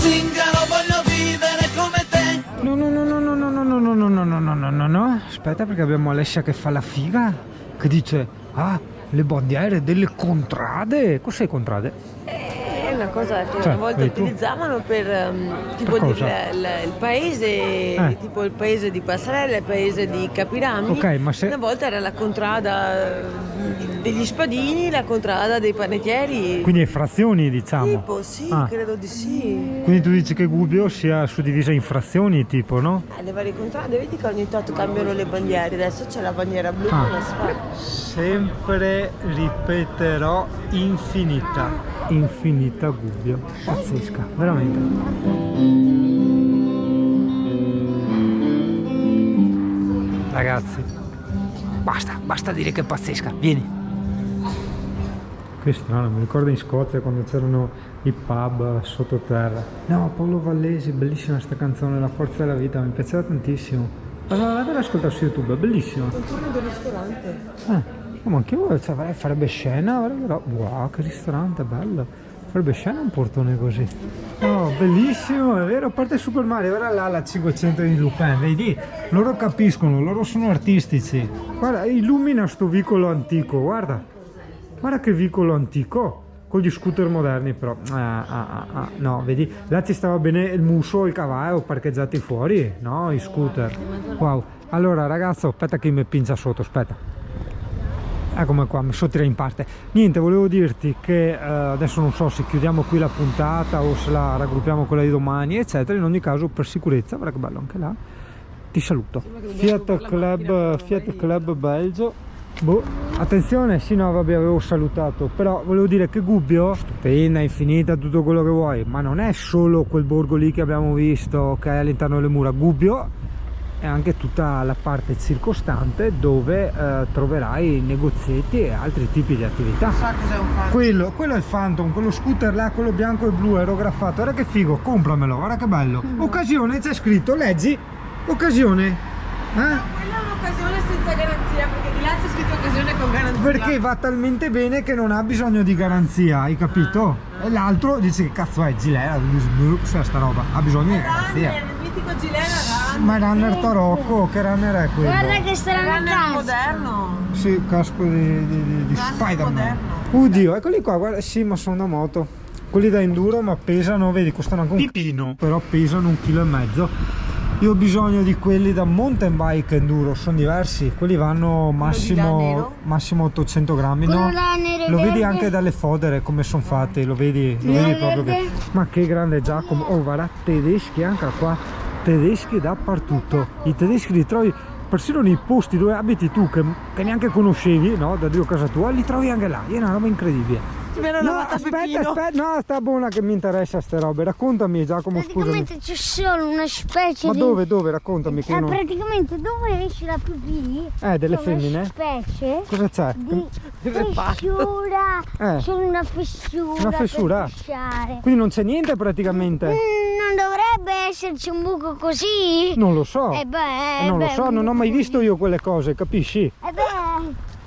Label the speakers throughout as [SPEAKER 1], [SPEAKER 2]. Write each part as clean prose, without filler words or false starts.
[SPEAKER 1] zingaro, voglio vivere come te.
[SPEAKER 2] No, no, no, no, no, no, no, no, no, no, no, no, no, no, no, no. Aspetta, perché abbiamo Alessia che fa la figa, che dice, ah, le bandiere delle contrade. Cos'è contrade?
[SPEAKER 3] È una cosa che
[SPEAKER 2] Cioè,
[SPEAKER 3] una volta
[SPEAKER 2] vedi tu?
[SPEAKER 3] utilizzavano per tipo
[SPEAKER 2] Per cosa?
[SPEAKER 3] dire il paese, tipo il paese di Passarella, il paese di Capirami.
[SPEAKER 2] Ok, ma se...
[SPEAKER 3] Una volta era la contrada degli spadini, la contrada dei panettieri.
[SPEAKER 2] Quindi è frazioni, diciamo.
[SPEAKER 3] Tipo, sì,
[SPEAKER 2] Ah.
[SPEAKER 3] credo di sì.
[SPEAKER 2] Quindi tu dici che Gubbio sia suddivisa in frazioni, tipo, no?
[SPEAKER 3] Le varie contrade, vedi che ogni tanto cambiano le bandiere. Adesso c'è la bandiera blu
[SPEAKER 2] Ah.
[SPEAKER 3] con la spada.
[SPEAKER 2] Sempre ripeterò infinita. Infinita Gubbio. Pazzesca, veramente. Ragazzi, basta dire che è pazzesca. Vieni. Che strano, mi ricordo in Scozia quando c'erano i pub sottoterra. No, Paolo Vallesi, bellissima sta canzone, La forza della vita, mi piaceva tantissimo. Allora, vado ad ascoltare su YouTube, è bellissima.
[SPEAKER 3] Un turno del ristorante.
[SPEAKER 2] Ma anche io, cioè, farebbe scena, wow, che ristorante bello. Farebbe scena un portone così. Oh, bellissimo, è vero, parte Super Mario, ora là la 500 di Lupin, vedi? Loro capiscono, loro sono artistici. Guarda, illumina sto vicolo antico, guarda. Guarda che vicolo antico, con gli scooter moderni però. No, vedi, là ci stava bene il muso e il cavallo parcheggiati fuori, no? I scooter. Wow. Allora ragazzo, aspetta che mi pingia sotto, aspetta. Eccomi qua, mi sottira in parte. Niente, volevo dirti che adesso non so se chiudiamo qui la puntata o se la raggruppiamo quella di domani, eccetera. In ogni caso, per sicurezza, guarda che bello anche là. Ti saluto. Fiat Club Belgio. Boh, attenzione, sì no vabbè avevo salutato, però volevo dire che Gubbio, stupenda, infinita, tutto quello che vuoi, ma non è solo quel borgo lì che abbiamo visto che è all'interno delle mura. Gubbio è anche tutta la parte circostante dove troverai negozietti e altri tipi di attività.
[SPEAKER 3] Sa cos'è un fan?
[SPEAKER 2] Quello è il Phantom, quello scooter là, quello bianco e blu aerografato, guarda che figo, compramelo, guarda che bello. Occasione, c'è scritto, leggi, occasione.
[SPEAKER 3] Quella è un'occasione senza garanzia, perché di là c'è scritto occasione con garanzia.
[SPEAKER 2] Perché va talmente bene che non ha bisogno di garanzia, hai capito? E l'altro dice che cazzo è Gilera, cos'è sta roba? Ha bisogno di garanzia.
[SPEAKER 3] Runner, il mitico Gilera Runner.
[SPEAKER 2] Ma Runner Tarocco, che Runner è quello?
[SPEAKER 4] Guarda che strano
[SPEAKER 3] Runner
[SPEAKER 4] casco.
[SPEAKER 3] moderno.
[SPEAKER 2] Sì, casco di Spider-Man. Oddio, eccoli qua, guarda, sì, ma sono da moto. Quelli da enduro, ma pesano, vedi, costano anche un pipino, però pesano 1,5 kg. Io ho bisogno di quelli da mountain bike enduro, sono diversi, quelli vanno massimo 800 grammi, no?
[SPEAKER 4] Quello là nero
[SPEAKER 2] Lo vedi
[SPEAKER 4] verde.
[SPEAKER 2] anche dalle fodere come sono fatti, lo vedi proprio che...
[SPEAKER 4] verde.
[SPEAKER 2] Ma che grande Giacomo, oh guarda, tedeschi anche qua, tedeschi dappertutto, i tedeschi li trovi persino nei posti dove abiti tu che neanche conoscevi, no? Da Dio casa tua, li trovi anche là, è una roba incredibile.
[SPEAKER 3] No,
[SPEAKER 2] Aspetta, no, sta buona che mi interessa ste robe, raccontami Giacomo, scusami.
[SPEAKER 4] Praticamente c'è solo una specie
[SPEAKER 2] Ma
[SPEAKER 4] di...
[SPEAKER 2] dove? Raccontami che non...
[SPEAKER 4] praticamente dove esce la pipì
[SPEAKER 2] delle
[SPEAKER 4] c'è
[SPEAKER 2] femmine?
[SPEAKER 4] una specie
[SPEAKER 2] Cosa c'è?
[SPEAKER 4] di fessura, c'è una fessura
[SPEAKER 2] Una fessura?
[SPEAKER 4] per pisciare.
[SPEAKER 2] Quindi non c'è niente praticamente?
[SPEAKER 4] Non dovrebbe esserci un buco così?
[SPEAKER 2] Non lo so. Non lo so, non ho mai visto io quelle cose, capisci?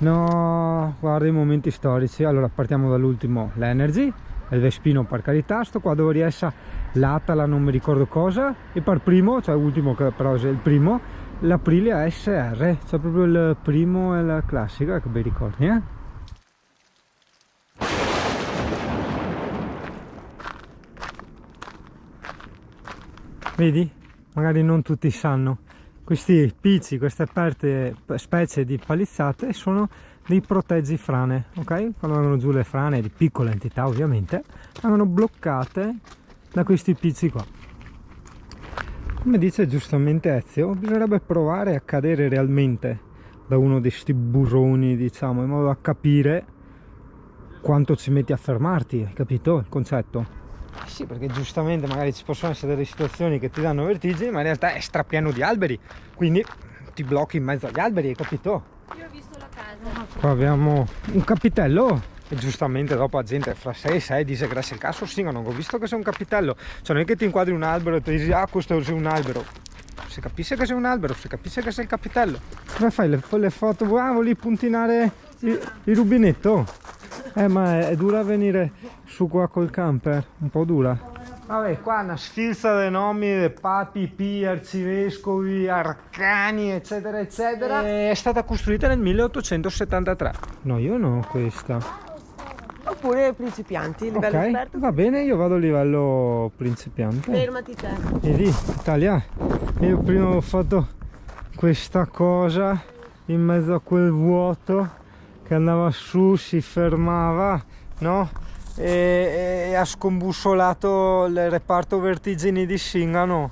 [SPEAKER 2] No, guarda i momenti storici. Allora partiamo dall'ultimo, l'Energy, il Vespino per carità, sto qua dove riesce l'Atala non mi ricordo cosa, e per primo, cioè l'ultimo che però è il primo, l'Aprilia SR, cioè proprio il primo e la classica, che bei ricordi, eh? Vedi? Magari non tutti sanno. Questi picci, queste aperte specie di palizzate sono dei proteggi frane, ok? Quando vengono giù le frane di piccola entità ovviamente, vengono bloccate da questi picci qua. Come dice giustamente Ezio, bisognerebbe provare a cadere realmente da uno di questi burroni, diciamo, in modo da capire quanto ci metti a fermarti, hai capito il concetto? Sì, perché giustamente magari ci possono essere delle situazioni che ti danno vertigini, ma in realtà è strapieno di alberi, quindi ti blocchi in mezzo agli alberi, hai capito?
[SPEAKER 3] Io ho visto la casa.
[SPEAKER 2] Qua abbiamo un capitello e giustamente dopo la gente fra 6 e 6 dice grazie al cazzo, sì, non ho visto che sei un capitello, cioè non è che ti inquadri un albero e ti dici ah questo è un albero, si capisce che sei un albero, si capisce che sei il capitello. Come fai le foto? Volevi puntinare il rubinetto? Ma è dura venire su qua col camper, un po' dura. Vabbè, qua una sfilza dei nomi dei papi, pii, arcivescovi, arcani, eccetera, eccetera. È stata costruita nel 1873. No, io non ho questa.
[SPEAKER 3] Oppure principianti, livello
[SPEAKER 2] Ok,
[SPEAKER 3] esperto.
[SPEAKER 2] va bene, io vado a livello principiante.
[SPEAKER 3] Fermati te.
[SPEAKER 2] Vedi, Italia, io prima ho fatto questa cosa in mezzo a quel vuoto che andava su, si fermava, no? E ha scombussolato il reparto vertigini di Singano.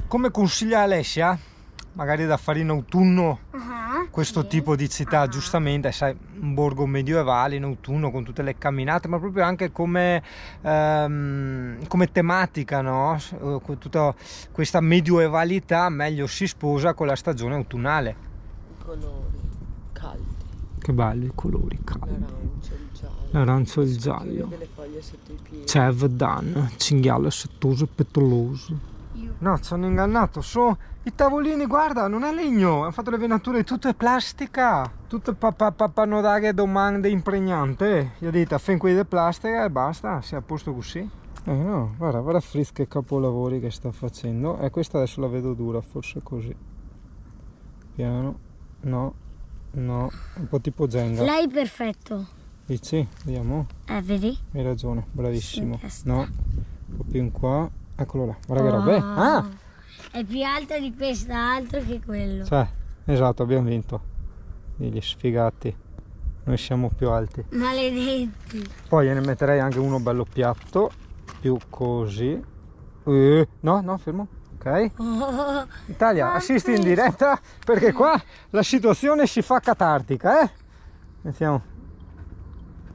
[SPEAKER 2] Come consiglia Alessia, magari da fare in autunno questo tipo di città, giustamente, sai, un borgo medievale in autunno con tutte le camminate, ma proprio anche come tematica, no? Tutta questa medioevalità meglio si sposa con la stagione autunnale.
[SPEAKER 3] Colori caldi.
[SPEAKER 2] Che belli i colori caldi.
[SPEAKER 3] L'arancio, il giallo.
[SPEAKER 2] L'arancio e il giallo.
[SPEAKER 3] Delle foglie sotto i piedi.
[SPEAKER 2] Cev Dan, cinghiale settoso e petoloso. No, ci hanno ingannato, sono i tavolini, guarda, non è legno, hanno fatto le venature tutte plastica, tutte papanodaghe domande impregnate. Io dico, fin qui di plastica e basta, si è a posto così. No, guarda Fritz che capolavori che sta facendo. E questa adesso la vedo dura, forse così. Piano, no, un po' tipo Jenga.
[SPEAKER 4] Lei perfetto.
[SPEAKER 2] Dici? Vediamo.
[SPEAKER 4] Vedi?
[SPEAKER 2] Hai ragione, bravissimo.
[SPEAKER 4] Sì,
[SPEAKER 2] No, un po' più in qua. Eccolo là, guarda che roba.
[SPEAKER 4] È più alto di quest'altro che quello.
[SPEAKER 2] Cioè, esatto, abbiamo vinto. Degli sfigati. Noi siamo più alti.
[SPEAKER 4] Maledetti.
[SPEAKER 2] Poi ne metterei anche uno bello piatto. Più così. No, fermo. Ok. Italia, assisti in diretta perché qua la situazione si fa catartica, Mettiamo.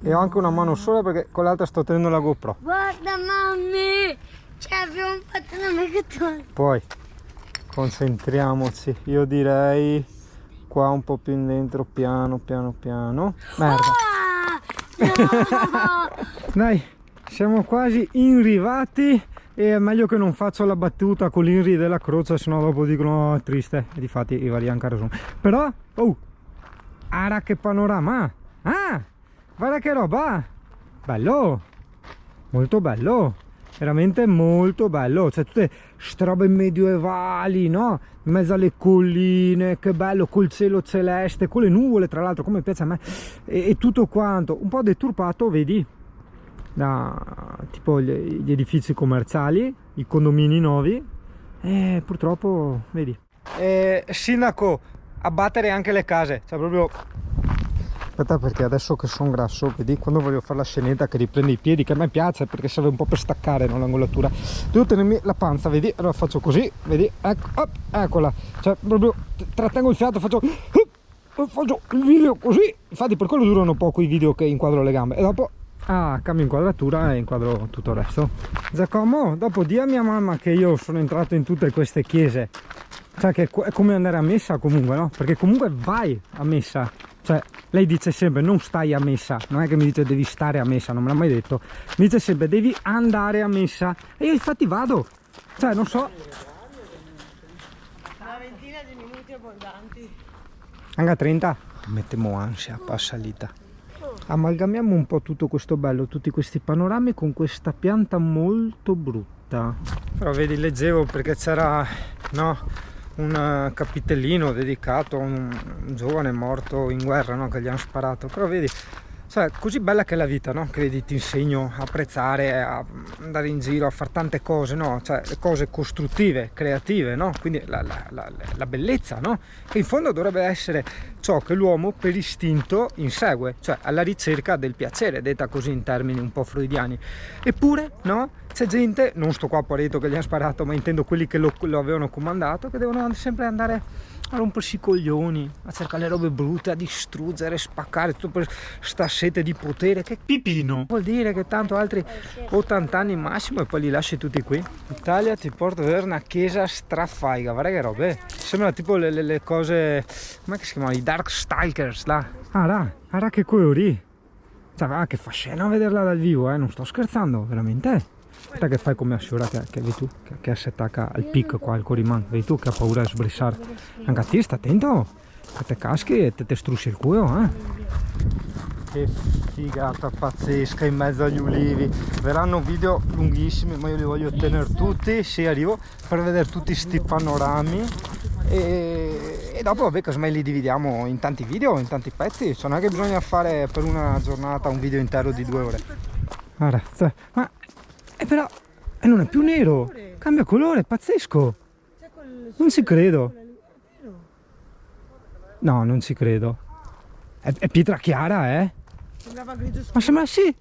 [SPEAKER 2] E ho anche una mano sola perché con l'altra sto tenendo la GoPro.
[SPEAKER 4] Guarda mammi, ci abbiamo fatto una megatona.
[SPEAKER 2] Poi concentriamoci, io direi qua un po' più in dentro, piano. Merda.
[SPEAKER 4] No!
[SPEAKER 2] Dai, siamo quasi arrivati e è meglio che non faccio la battuta con l'Inri della croce, sennò dopo dicono triste. E difatti i vari anche ragione. Però, ara che panorama! Guarda che roba! Bello! Molto bello! Veramente molto bello, cioè tutte ste robe medievali, no? In mezzo alle colline, che bello, col cielo celeste, con le nuvole tra l'altro, come piace a me, e tutto quanto, un po' deturpato, vedi, da tipo gli edifici commerciali, i condomini nuovi, e purtroppo, vedi. Sindaco, abbattere anche le case, cioè proprio... Aspetta, perché adesso che sono grasso, vedi, quando voglio fare la scenetta che riprende i piedi, che a me piace perché serve un po' per staccare, no, l'angolatura, devo tenermi la panza, vedi, allora faccio così, vedi, ecco, eccola, cioè proprio trattengo il fiato, faccio il video così, infatti per quello durano poco i video che inquadro le gambe, e dopo cambio inquadratura e inquadro tutto il resto. Giacomo, dopo di a mia mamma che io sono entrato in tutte queste chiese, cioè che è come andare a messa comunque, no? Perché comunque vai a messa, cioè lei dice sempre non stai a messa, non è che mi dice devi stare a messa, non me l'ha mai detto, mi dice sempre devi andare a messa e io infatti vado, cioè non so,
[SPEAKER 3] Una ventina di minuti abbondanti.
[SPEAKER 2] anche a 30 mettiamo ansia, passalita. Amalgamiamo un po' tutto questo bello, tutti questi panorami con questa pianta molto brutta. Però vedi, leggevo perché c'era, no, un capitellino dedicato a un giovane morto in guerra, no, che gli hanno sparato. Però vedi, cioè, così bella che è la vita, no? Che vedi, ti insegno a apprezzare, a andare in giro, a fare tante cose, no? Cioè, cose costruttive, creative, no? Quindi la bellezza, no? Che in fondo dovrebbe essere ciò che l'uomo per istinto insegue, cioè alla ricerca del piacere, detta così in termini un po' freudiani. Eppure, no? C'è gente, non sto qua a Pareto che gli ha sparato, ma intendo quelli che lo avevano comandato, che devono sempre andare a rompersi i coglioni, a cercare le robe brutte, a distruggere, spaccare, tutto per sta sete di potere. Che pipino! Vuol dire che tanto altri 80 anni massimo e poi li lasci tutti qui. Italia ti porta a vedere una chiesa strafaiga, guarda che robe. Sembra tipo le cose, come si chiamano? I Dark Stalkers là. Guarda che colori. Cioè, che fa scena vederla dal vivo, non sto scherzando, veramente. Aspetta che fai come Asciura che vedi tu che si attacca al picco qua, al corimano, vedi tu che ha paura di sbrissare. Anche a te sta attento, che te caschi e te strusci il culo, Che figata pazzesca in mezzo agli ulivi. Verranno video lunghissimi, ma io li voglio tenere tutti, sì, arrivo, per vedere tutti sti panorami e dopo vabbè, casomai li dividiamo in tanti video, in tanti pezzi, cioè non è che bisogna fare per una giornata un video intero di 2 ore. Guarda, ma però non è più nero, cambia colore, pazzesco. Non ci credo. No, non ci credo. È pietra chiara, eh?
[SPEAKER 3] Sembrava grigio scuro.
[SPEAKER 2] Ma sembra sì,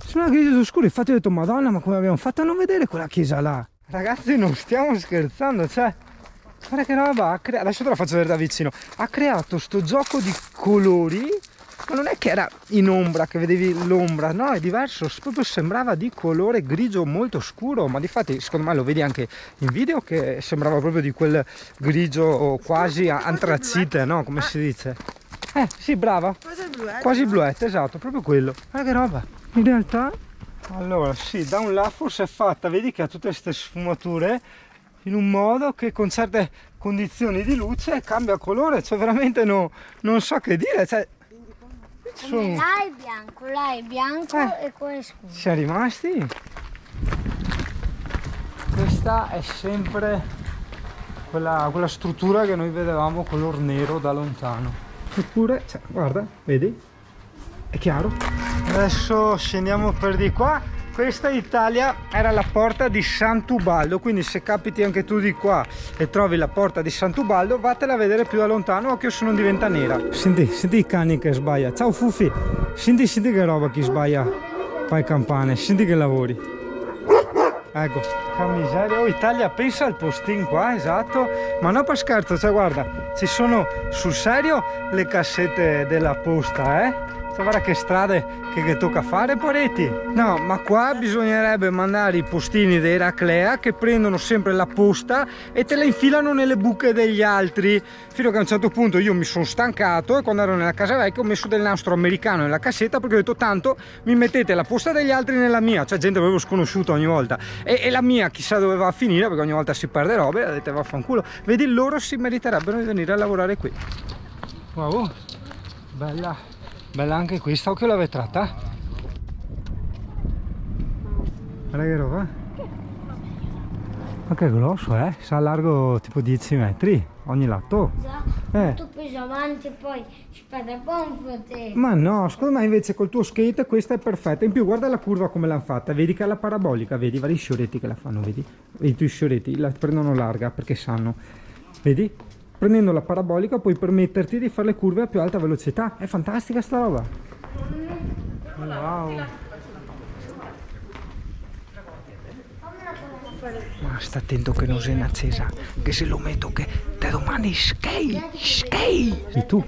[SPEAKER 2] sembra grigio scuro. Infatti ho detto, madonna, ma come abbiamo fatto a non vedere quella chiesa là? Ragazzi, non stiamo scherzando, cioè, guarda che roba ha creato. Adesso te la faccio vedere da vicino. Ha creato sto gioco di colori, ma non è che era in ombra, che vedevi l'ombra, no, è diverso, proprio sembrava di colore grigio molto scuro, ma difatti secondo me lo vedi anche in video che sembrava proprio di quel grigio quasi antracite, no, come si dice? Sì, brava. Quasi bluette, esatto, proprio quello. Guarda che roba. In realtà, allora, sì, da un lato forse è fatta, vedi che ha tutte queste sfumature in un modo che con certe condizioni di luce cambia colore, cioè veramente non so che dire, cioè...
[SPEAKER 4] Là è bianco e qua è scuro.
[SPEAKER 2] Siamo rimasti? Questa è sempre quella struttura che noi vedevamo color nero da lontano. Eppure, cioè, guarda, vedi? È chiaro. Adesso scendiamo per di qua. Questa in Italia era la porta di Sant'Ubaldo, quindi se capiti anche tu di qua e trovi la porta di Sant'Ubaldo, vattela a vedere più da lontano, occhio se non diventa nera. Senti i cani che sbaglia. Ciao Fufi, senti che roba chi sbaglia, fai campane, senti che lavori. Ecco, che miseria. Oh, Italia, pensa al postin qua, esatto. Ma no per scherzo, cioè guarda, ci sono sul serio le cassette della posta, eh? Cioè, guarda che strade che tocca fare, Poretti. No, ma qua bisognerebbe mandare i postini dei Raclea che prendono sempre la posta e te la infilano nelle buche degli altri. Fino a che a un certo punto io mi sono stancato e quando ero nella casa vecchia ho messo del nastro americano nella cassetta perché ho detto tanto mi mettete la posta degli altri nella mia. Cioè gente avevo sconosciuta ogni volta. E la mia chissà dove va a finire perché ogni volta si perde robe e vedete vaffanculo. Vedi, loro si meriterebbero di venire a lavorare qui. Wow, bella. Bella anche questa, occhio la vetrata. Guarda che roba. Ma che grosso, eh? Sa largo tipo 10 metri ogni lato.
[SPEAKER 4] Tu pesi avanti e poi spara gonfio te.
[SPEAKER 2] Ma no, secondo me invece col tuo skate questa è perfetta. In più guarda la curva come l'hanno fatta. Vedi che è la parabolica, vedi vari scioretti che la fanno, vedi? Vedi tu i scioretti, la prendono larga perché sanno. Vedi? Prendendo la parabolica puoi permetterti di fare le curve a più alta velocità. È fantastica sta roba. Wow. Ma sta attento che non sei in accesa, che se lo metto che da domani skate. E tu?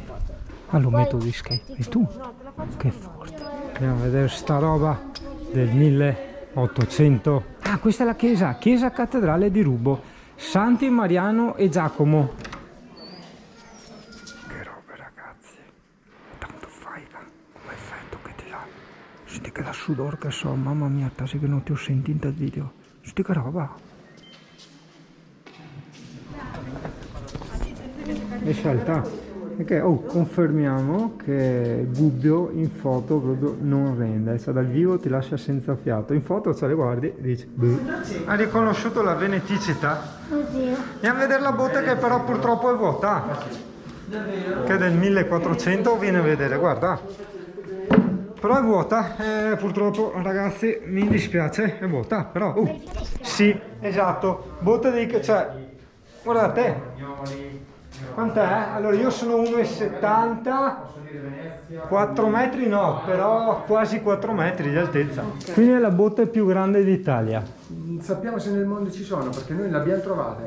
[SPEAKER 2] Ma lo metto di skate. E tu? Che forte. Andiamo a vedere sta roba del 1800. Ah, questa è la chiesa cattedrale di Rubo. Santi Mariano e Giacomo. Senti che da sudor che so, mamma mia, tasi che non ti ho sentito in video. Senti che roba. E scelta. Ok, confermiamo che Gubbio in foto proprio non rende, cioè dal vivo ti lascia senza fiato. In foto le guardi e dici ha riconosciuto la veneticità?
[SPEAKER 4] Oddio.
[SPEAKER 2] Andiamo a vedere la botte che però purtroppo è vuota. Che è del 1400, viene a vedere, guarda. Però è vuota, purtroppo ragazzi mi dispiace, è vuota, però sì, esatto, botte di, cioè, guardate, quant'è? Allora io sono 1,70, 4 metri no, però quasi 4 metri di altezza. Quindi è la botte più grande d'Italia.
[SPEAKER 5] Sappiamo se nel mondo ci sono, perché noi l'abbiamo trovata,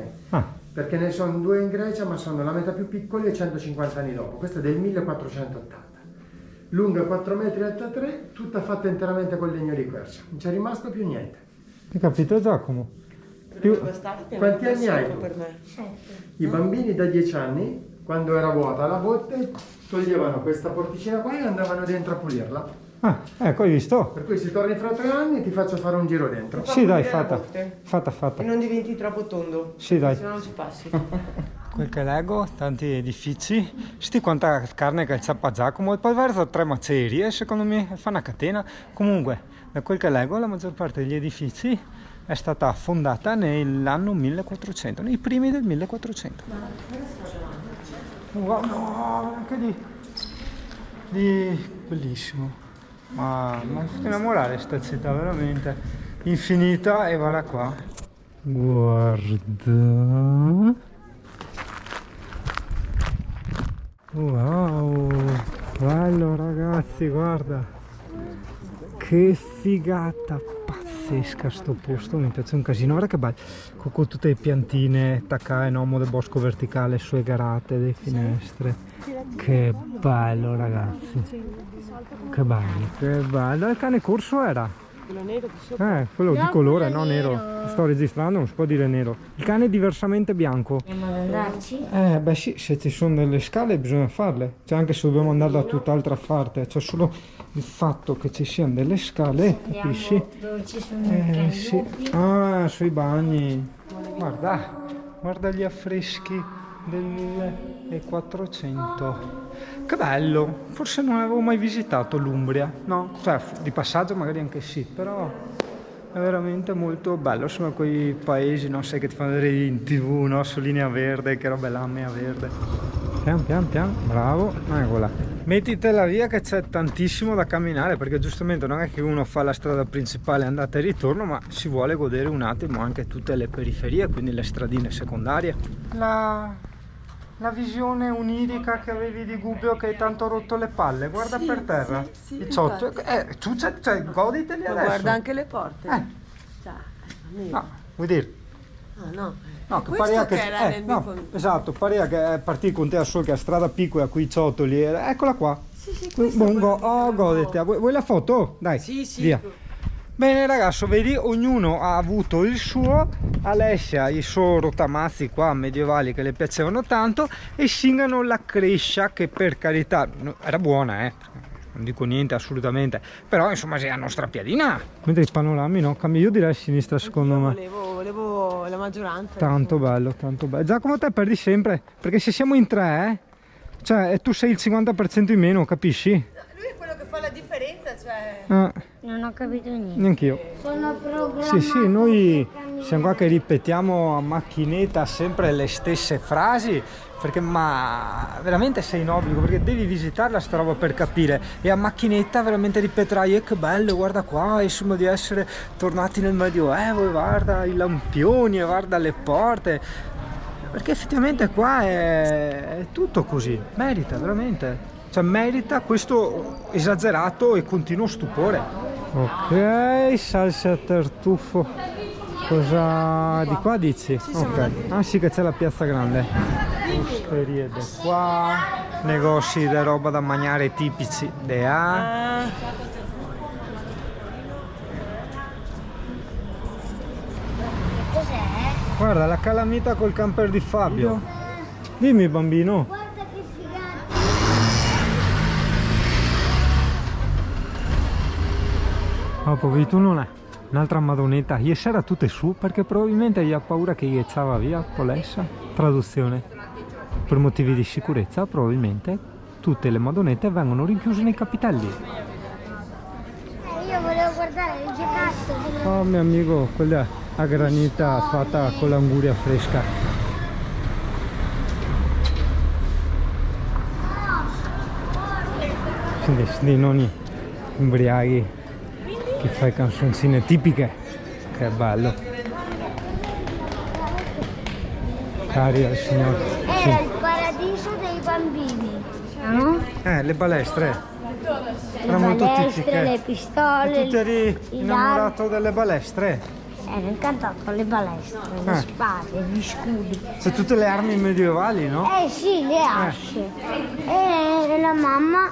[SPEAKER 5] perché ne sono 2 in Grecia, ma sono la metà più piccoli e 150 anni dopo, questa è del 1480. Lunga 4 metri, alta 3, tutta fatta interamente con legno di quercia. Non c'è rimasto più niente.
[SPEAKER 2] Hai capito Giacomo?
[SPEAKER 5] Quanti anni hai tu?
[SPEAKER 4] 7.
[SPEAKER 5] I bambini da 10 anni, quando era vuota la botte, toglievano questa porticina qua e andavano dentro a pulirla.
[SPEAKER 2] Ah, ecco, hai visto?
[SPEAKER 5] Per cui se torni fra 3 anni ti faccio fare un giro dentro.
[SPEAKER 2] Sì, dai,
[SPEAKER 3] pulire la
[SPEAKER 2] fatta.
[SPEAKER 3] botte.
[SPEAKER 2] Fatta.
[SPEAKER 3] E non diventi troppo tondo.
[SPEAKER 2] Sì, dai.
[SPEAKER 3] Se no non ci passi.
[SPEAKER 2] Quel che leggo, tanti edifici, sti quanta carne che c'è a Giacomo, e poi verso 3 macerie, secondo me fa una catena. Comunque, da quel che leggo, la maggior parte degli edifici è stata fondata nell'anno 1400, nei primi del 1400. Wow, no, anche bellissimo. Ma mi fa innamorare sta città, veramente infinita, e guarda qua. Guarda. Wow, bello ragazzi, guarda, che figata pazzesca sto posto, mi piace un casino, guarda che bello, con tutte le piantine, taccare, no, del bosco verticale, sue garate, le finestre, che bello ragazzi, che bello, il cane corso era?
[SPEAKER 3] Quello nero di sopra.
[SPEAKER 2] Quello di
[SPEAKER 4] No,
[SPEAKER 2] colore,
[SPEAKER 4] quello
[SPEAKER 2] no nero.
[SPEAKER 4] nero.
[SPEAKER 2] Sto registrando, non si può dire nero. Il cane è diversamente bianco.
[SPEAKER 4] Andiamo ad andarci?
[SPEAKER 2] Beh sì, se ci sono delle scale bisogna farle. Cioè anche se dobbiamo andare da tutt'altra parte. C'è solo il fatto che ci siano delle scale, capisci?
[SPEAKER 4] Dove ci sono i cani
[SPEAKER 2] Sì.
[SPEAKER 4] lupi.
[SPEAKER 2] Ah, sui bagni. Guarda gli affreschi del 1400. Che bello, forse non avevo mai visitato l'Umbria, no? Cioè di passaggio magari anche sì, però è veramente molto bello. Sono quei paesi, no? Sai, che ti fanno vedere in TV, no? Su Linea Verde, che roba è la Linea Verde. Pian, bravo, eccola. Mettitela via che c'è tantissimo da camminare, perché giustamente non è che uno fa la strada principale andata e ritorno, ma si vuole godere un attimo anche tutte le periferie, quindi le stradine secondarie. La visione onirica che avevi di Gubbio, che hai tanto rotto le palle, guarda per terra, i ciotto, tu cioè, goditeli
[SPEAKER 3] Ma
[SPEAKER 2] adesso.
[SPEAKER 3] guarda anche le porte. Cioè,
[SPEAKER 2] No, vuoi dire?
[SPEAKER 3] Ah, no.
[SPEAKER 2] No, che
[SPEAKER 3] Questo
[SPEAKER 2] parea
[SPEAKER 3] che
[SPEAKER 2] che,
[SPEAKER 3] era nel
[SPEAKER 2] no,
[SPEAKER 3] mio
[SPEAKER 2] esatto, parea che è partito con te a solo che a strada piccola qui i ciottoli, eccola qua.
[SPEAKER 3] Sì,
[SPEAKER 2] Buon goditi, vuoi la foto? Dai,
[SPEAKER 3] Sì.
[SPEAKER 2] via. Bene ragazzo, vedi, ognuno ha avuto il suo. Alessia i suoi rotamazzi qua medievali che le piacevano tanto, e Singano la Crescia, che per carità era buona, non dico niente assolutamente, però insomma è la nostra piadina. Mentre i panorami, no, cambia, io direi a sinistra secondo me.
[SPEAKER 3] Volevo la maggioranza.
[SPEAKER 2] Tanto bello, tanto bello. Giacomo, te perdi sempre, perché se siamo in 3, cioè tu sei il 50% in meno, capisci?
[SPEAKER 3] Lui è quello che fa la differenza, cioè.
[SPEAKER 4] Non ho capito niente.
[SPEAKER 2] Neanch'io.
[SPEAKER 4] Sono programmato.
[SPEAKER 2] Sì, noi siamo qua che ripetiamo a macchinetta sempre le stesse frasi, perché ma veramente sei in obbligo, perché devi visitarla sta roba per capire, e a macchinetta veramente ripeterai che bello, guarda qua, insomma, di essere tornati nel Medioevo, e guarda i lampioni, e guarda le porte, perché effettivamente qua è tutto così, merita veramente, cioè merita questo esagerato e continuo stupore. Ok, salsa tartufo. Cosa di qua dici? Ok. Ah sì, che c'è la piazza grande. Osterie da qua, negozi di roba da mangiare tipici di A.
[SPEAKER 4] Cos'è?
[SPEAKER 2] Guarda la calamita col camper di Fabio. Dimmi bambino.
[SPEAKER 4] Guarda che figata.
[SPEAKER 2] Oh, poverito, non è un'altra madonnetta. Ieri sera tutte su, perché probabilmente gli ha paura che gli echava via Polessa. Traduzione: per motivi di sicurezza probabilmente tutte le madonnette vengono rinchiuse nei capitelli.
[SPEAKER 4] Io volevo guardare il giocattolo.
[SPEAKER 2] Oh mio amico, quella a granita fatta con l'anguria fresca. Senti, nonni ubriachi che fai canzoncine tipiche, che bello. Cari al Signore.
[SPEAKER 4] Era il paradiso dei bambini. No?
[SPEAKER 2] Le balestre.
[SPEAKER 4] Le
[SPEAKER 2] Era molto
[SPEAKER 4] balestre,
[SPEAKER 2] tipiche.
[SPEAKER 4] le
[SPEAKER 2] E
[SPEAKER 4] pistole,
[SPEAKER 2] tu ti eri
[SPEAKER 4] i
[SPEAKER 2] innamorato delle balestre?
[SPEAKER 4] Ero incantato le balestre, le spade, gli scudi.
[SPEAKER 2] C'è tutte le armi medievali, no?
[SPEAKER 4] Sì, le asce. E la mamma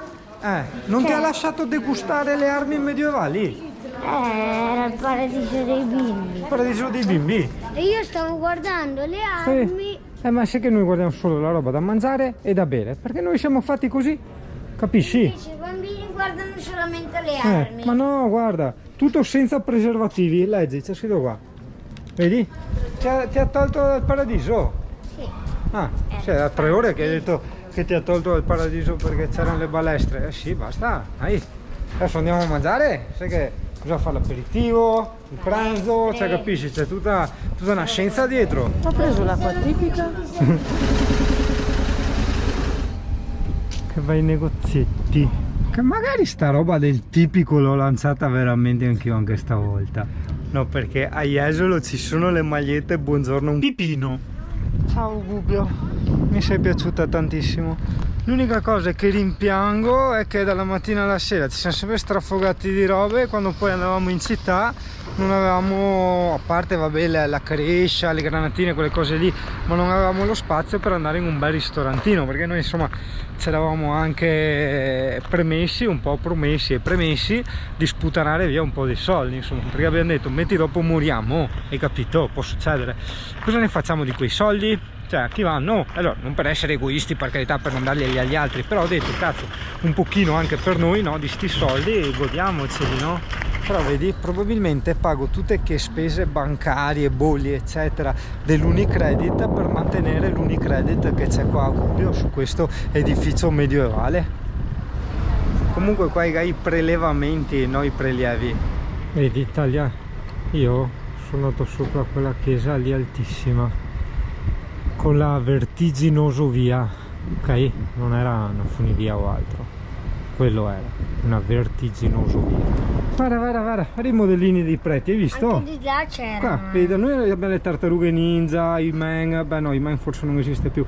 [SPEAKER 2] Non ti ha lasciato degustare le armi medievali?
[SPEAKER 4] era il paradiso dei bimbi.
[SPEAKER 2] Paradiso dei bimbi?
[SPEAKER 4] E io stavo guardando le armi.
[SPEAKER 2] Ma sai che noi guardiamo solo la roba da mangiare e da bere, perché noi siamo fatti così, capisci?
[SPEAKER 4] Invece i bambini guardano solamente le armi.
[SPEAKER 2] Ma no, guarda, tutto senza preservativi, leggi, c'è scritto qua. Vedi? Ti ha tolto dal paradiso?
[SPEAKER 4] Sì.
[SPEAKER 2] Ah, sì, da 3 ore che hai detto che ti ha tolto dal paradiso perché c'erano le balestre. Eh sì, basta, dai. Adesso andiamo a mangiare, sai che bisogna fare l'aperitivo, il pranzo, cioè capisci, c'è tutta una scienza dietro.
[SPEAKER 3] Ho preso l'acqua tipica.
[SPEAKER 2] Che bei negozietti. Che magari sta roba del tipico l'ho lanciata veramente anch'io anche stavolta. No, perché a Jesolo ci sono le magliette buongiorno un pipino. Ciao Gubbio, mi sei piaciuta tantissimo. L'unica cosa che rimpiango è che dalla mattina alla sera ci siamo sempre strafogati di robe, quando poi andavamo in città non avevamo, a parte vabbè la crescia, le granatine, quelle cose lì, ma non avevamo lo spazio per andare in un bel ristorantino, perché noi insomma ci eravamo anche promessi di sputanare via un po' di soldi, insomma, perché abbiamo detto metti dopo moriamo, hai capito? Può succedere. Cosa ne facciamo di quei soldi? Cioè, a chi vanno? Allora, non per essere egoisti, per carità, per non darli agli altri, però ho detto, cazzo, un pochino anche per noi, no? Di sti soldi e godiamoceli, no? Però vedi, probabilmente pago tutte che spese bancarie, bolli, eccetera, dell'Unicredit per mantenere l'Unicredit che c'è qua a Gubbio, su questo edificio medievale. Comunque qua i prelevamenti, no, i prelievi. Vedi, Italia, io sono andato sopra quella chiesa lì altissima, con la vertiginoso via, ok? Non era una funivia o altro, quello era una vertiginoso via. Guarda, i modellini dei preti, hai visto?
[SPEAKER 4] Anche di là c'era.
[SPEAKER 2] Qua, vedi, da noi abbiamo le tartarughe ninja, i man, beh no, i man forse non esiste più,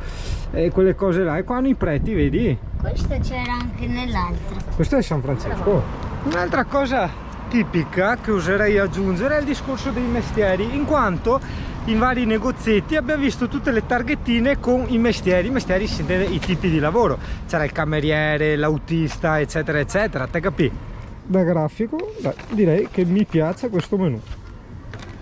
[SPEAKER 2] quelle cose là, e qua hanno i preti, vedi?
[SPEAKER 4] Questo c'era anche nell'altro.
[SPEAKER 2] Questo è San Francesco. Un'altra cosa tipica che oserei aggiungere è il discorso dei mestieri, in quanto in vari negozietti abbiamo visto tutte le targhettine con i mestieri si intende i tipi di lavoro, c'era il cameriere, l'autista, eccetera eccetera, te capì? Da grafico, beh, direi che mi piace questo menù.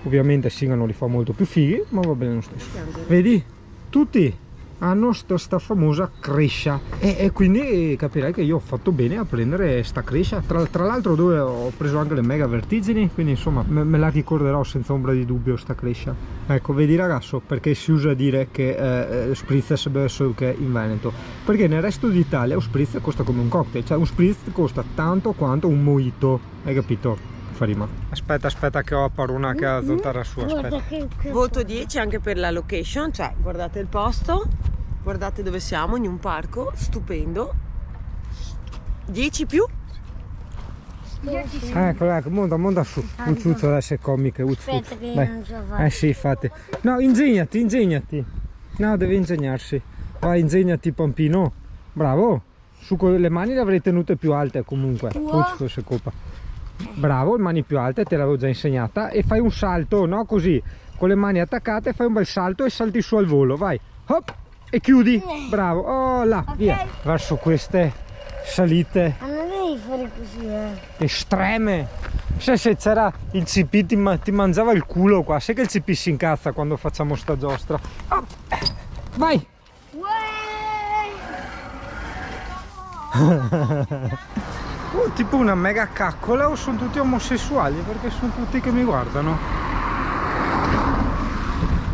[SPEAKER 2] Ovviamente Singano li fa molto più fighi, ma va bene lo stesso. Vedi? Tutti hanno sta famosa crescia e quindi capirai che io ho fatto bene a prendere sta crescia, tra l'altro dove ho preso anche le mega vertigini, quindi insomma me la ricorderò senza ombra di dubbio sta crescia. Ecco, vedi ragazzo, perché si usa dire che spritz si beve solo che in Veneto, perché nel resto d'Italia un spritz costa come un cocktail, cioè un spritz costa tanto quanto un mojito, hai capito? Rima. Aspetta che ho a Paruna che ha zontara su, aspetta.
[SPEAKER 3] Voto 10 anche per la location, cioè guardate il posto, guardate dove siamo, in un parco, stupendo. 10 più?
[SPEAKER 2] Ecco, monta su, un ciuccio adesso è comica.
[SPEAKER 4] Aspetta che io non so fare.
[SPEAKER 2] Sì, fate. No, ingegnati. No, deve ingegnarsi. Vai, ingegnati Pampino. Bravo. Su con le mani le avrei tenute più alte comunque. Se colpa. Bravo, le mani più alte, te l'avevo già insegnata, e fai un salto, no? Così, con le mani attaccate fai un bel salto e salti su al volo, vai, hop, e chiudi, bravo, oh là, okay. Via, verso queste salite.
[SPEAKER 4] Ma non devi fare così,
[SPEAKER 2] estreme. Se c'era il CP ti mangiava il culo qua, sai che il CP si incazza quando facciamo sta giostra. Oh, vai. Tipo una mega caccola, o sono tutti omosessuali perché sono tutti che mi guardano.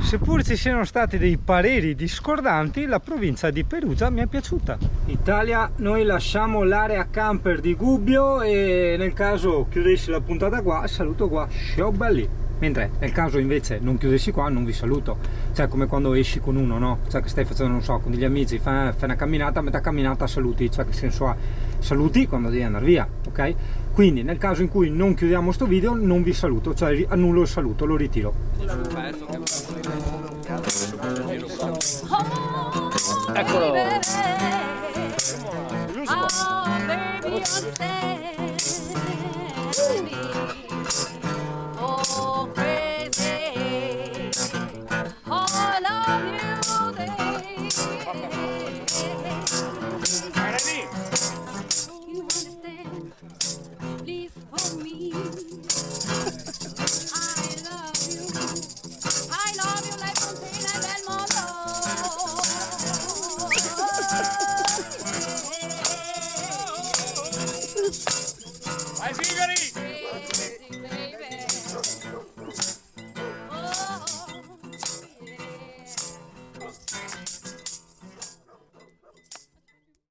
[SPEAKER 2] Seppur ci siano stati dei pareri discordanti, la provincia di Perugia mi è piaciuta. Italia, noi lasciamo l'area camper di Gubbio e nel caso chiudessi la puntata qua, saluto qua, ciao belli. Mentre nel caso invece non chiudessi qua, non vi saluto. Cioè come quando esci con uno, no? Cioè che stai facendo, non so, con degli amici, fai una camminata, a metà camminata saluti. Cioè che senso ha? Saluti quando devi andare via, ok? Quindi nel caso in cui non chiudiamo sto video non vi saluto, cioè annullo il saluto, lo ritiro. Eccolo!
[SPEAKER 6] Vai sigari!